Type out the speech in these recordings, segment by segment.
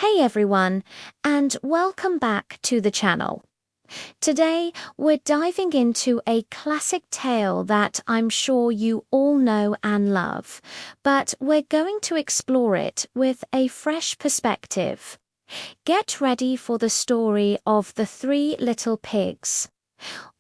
Hey everyone, and welcome back to the channel. Today, we're diving into a classic tale that I'm sure you all know and love, but we're going to explore it with a fresh perspective. Get ready for the story of the Three Little Pigs.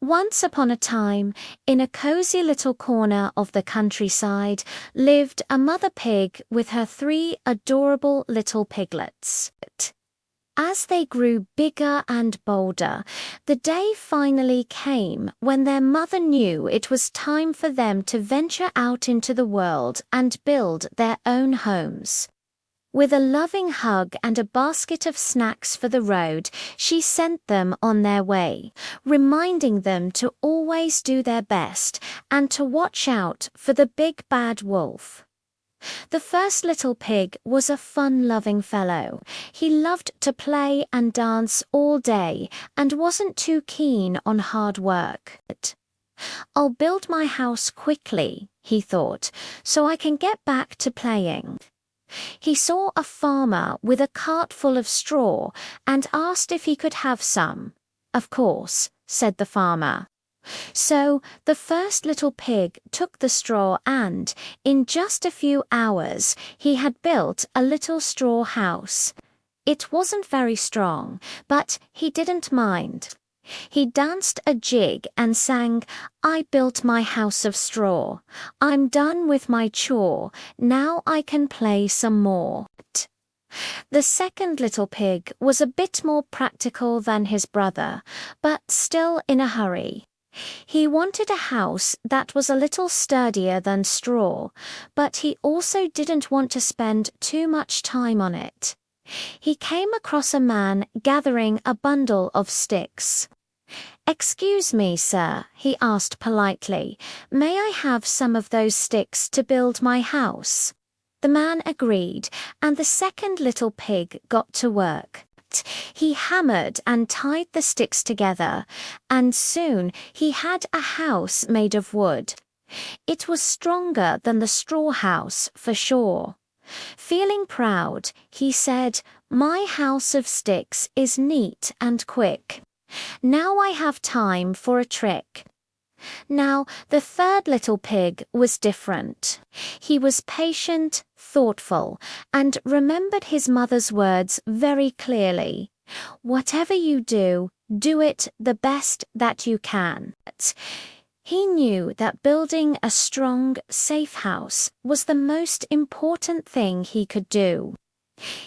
Once upon a time, in a cozy little corner of the countryside, lived a mother pig with her three adorable little piglets. As they grew bigger and bolder, the day finally came when their mother knew it was time for them to venture out into the world and build their own homes. With a loving hug and a basket of snacks for the road, she sent them on their way, reminding them to always do their best and to watch out for the big bad wolf. The first little pig was a fun-loving fellow. He loved to play and dance all day and wasn't too keen on hard work. "I'll build my house quickly," he thought, "so I can get back to playing." He saw a farmer with a cart full of straw and asked if he could have some. "Of course," said the farmer. So the first little pig took the straw and, in just a few hours, he had built a little straw house. It wasn't very strong, but he didn't mind. He danced a jig and sang, "I built my house of straw. I'm done with my chore. Now I can play some more." The second little pig was a bit more practical than his brother, but still in a hurry. He wanted a house that was a little sturdier than straw, but he also didn't want to spend too much time on it. He came across a man gathering a bundle of sticks. "Excuse me, sir," he asked politely, "may I have some of those sticks to build my house?" The man agreed, and the second little pig got to work. He hammered and tied the sticks together, and soon he had a house made of wood. It was stronger than the straw house, for sure. Feeling proud, he said, "My house of sticks is neat and quick. Now I have time for a trick." Now, the third little pig was different. He was patient, thoughtful, and remembered his mother's words very clearly. "Whatever you do, do it the best that you can." He knew that building a strong, safe house was the most important thing he could do.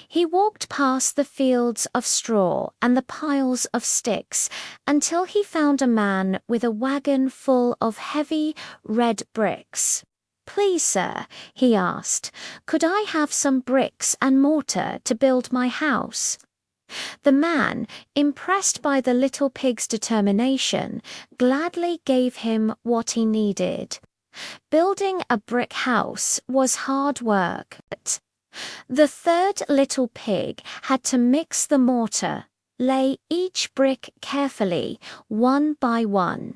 He walked past the fields of straw and the piles of sticks until he found a man with a wagon full of heavy, red bricks. "Please, sir," he asked, "could I have some bricks and mortar to build my house?" The man, impressed by the little pig's determination, gladly gave him what he needed. Building a brick house was hard work. The third little pig had to mix the mortar, lay each brick carefully, one by one,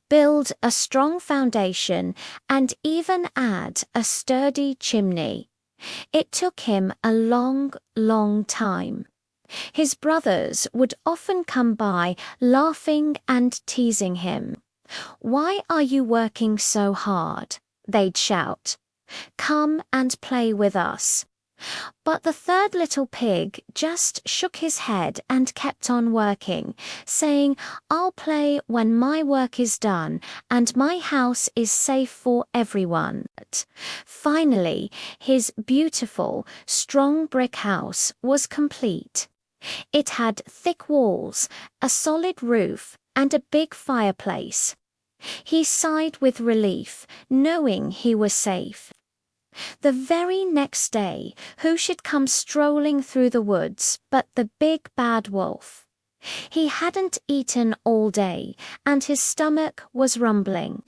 build a strong foundation, and even add a sturdy chimney. It took him a long, long time. His brothers would often come by, laughing and teasing him. "Why are you working so hard?" they'd shout. "Come and play with us." But the third little pig just shook his head and kept on working, saying, "I'll play when my work is done and my house is safe for everyone." Finally, his beautiful, strong brick house was complete. It had thick walls, a solid roof, and a big fireplace. He sighed with relief, knowing he was safe. The very next day, who should come strolling through the woods but the big bad wolf? He hadn't eaten all day, and his stomach was rumbling.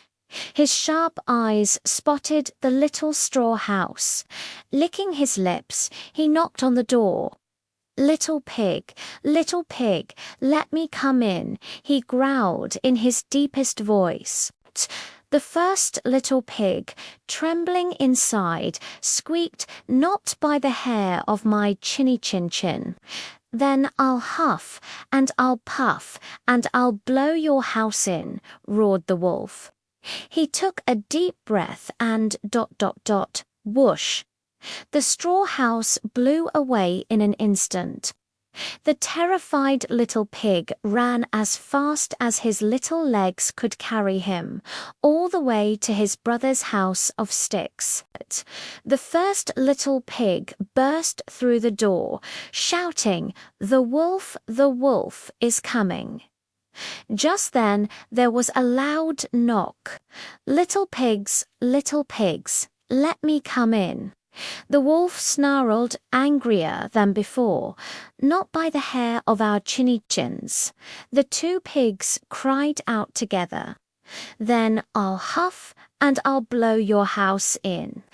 His sharp eyes spotted the little straw house. Licking his lips, he knocked on the door. Little pig, let me come in," he growled in his deepest voice. The first little pig, trembling inside, squeaked, "Not by the hair of my chinny chin chin." "Then I'll huff, and I'll puff, and I'll blow your house in," roared the wolf. He took a deep breath and ... whoosh! The straw house blew away in an instant. The terrified little pig ran as fast as his little legs could carry him, all the way to his brother's house of sticks. The first little pig burst through the door, shouting, the wolf is coming." Just then there was a loud knock. Little pigs, let me come in." The wolf snarled, angrier than before. "Not by the hair of our chinny chins." The two pigs cried out together. "Then I'll huff, and I'll blow your house in,"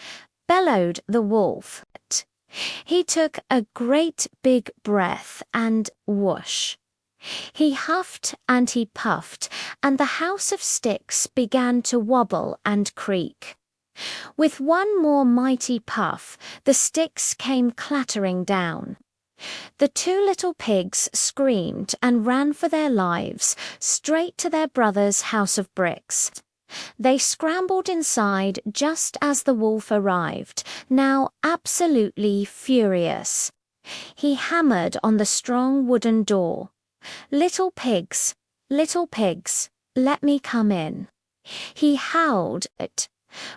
bellowed the wolf. He took a great big breath and whoosh! He huffed and he puffed, and the house of sticks began to wobble and creak. With one more mighty puff, the sticks came clattering down. The two little pigs screamed and ran for their lives, straight to their brother's house of bricks. They scrambled inside just as the wolf arrived, now absolutely furious. He hammered on the strong wooden door. Little pigs, let me come in." He howled it.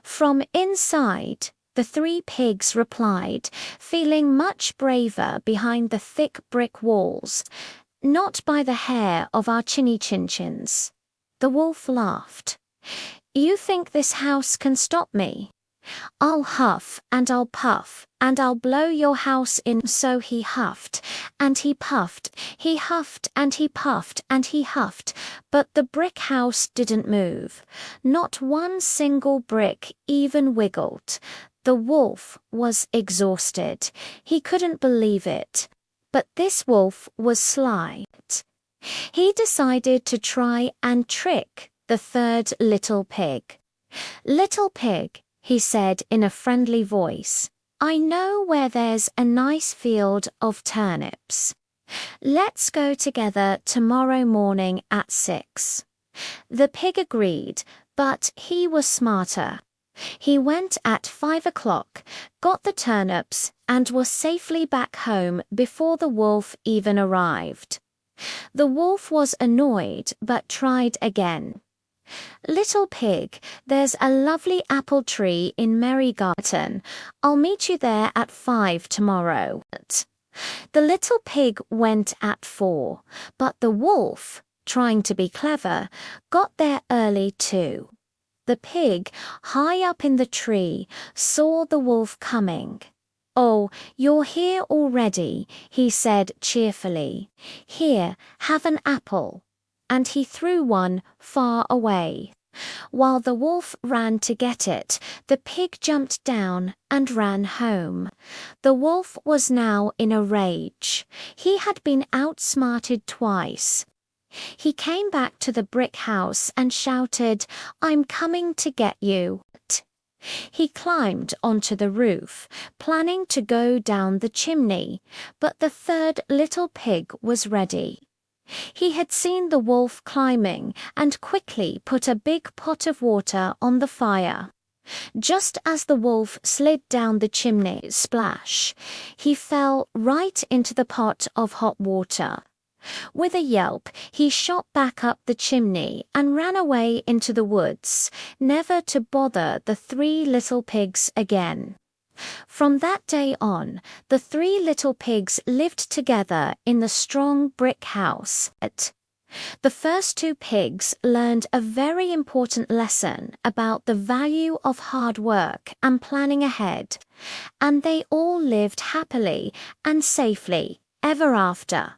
From inside, the three pigs replied, feeling much braver behind the thick brick walls. "Not by the hair of our chinny chin chins." The wolf laughed. "You think this house can stop me? I'll huff and I'll puff, and I'll blow your house in." So he huffed and he puffed, he huffed and he puffed and he huffed, but the brick house didn't move. Not one single brick even wiggled. The wolf was exhausted. He couldn't believe it. But this wolf was sly. He decided to try and trick the third little pig. "Little pig," he said in a friendly voice, "I know where there's a nice field of turnips. Let's go together tomorrow morning at 6. The pig agreed, but he was smarter. He went at 5 o'clock, got the turnips, and was safely back home before the wolf even arrived. The wolf was annoyed, but tried again. "Little pig, there's a lovely apple tree in Merry Garden. I'll meet you there at 5 tomorrow." The little pig went at 4, but the wolf, trying to be clever, got there early too. The pig, high up in the tree, saw the wolf coming. "Oh, you're here already," he said cheerfully. "Here, have an apple." And he threw one far away. While the wolf ran to get it, the pig jumped down and ran home. The wolf was now in a rage. He had been outsmarted twice. He came back to the brick house and shouted, "I'm coming to get you." He climbed onto the roof, planning to go down the chimney, but the third little pig was ready. He had seen the wolf climbing and quickly put a big pot of water on the fire. Just as the wolf slid down the chimney, splash, he fell right into the pot of hot water. With a yelp, he shot back up the chimney and ran away into the woods, never to bother the three little pigs again. From that day on, the three little pigs lived together in the strong brick house. The first two pigs learned a very important lesson about the value of hard work and planning ahead, and they all lived happily and safely ever after.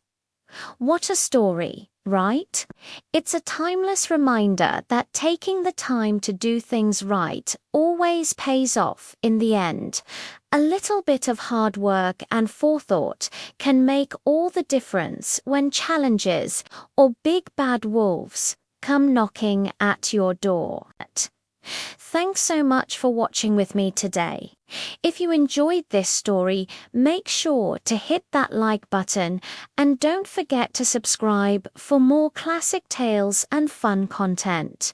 What a story, right? It's a timeless reminder that taking the time to do things right always pays off in the end. A little bit of hard work and forethought can make all the difference when challenges or big bad wolves come knocking at your door. Thanks so much for watching with me today. If you enjoyed this story, make sure to hit that like button and don't forget to subscribe for more classic tales and fun content.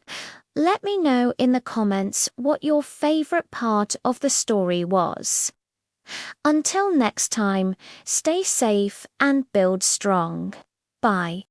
Let me know in the comments what your favorite part of the story was. Until next time, stay safe and build strong. Bye.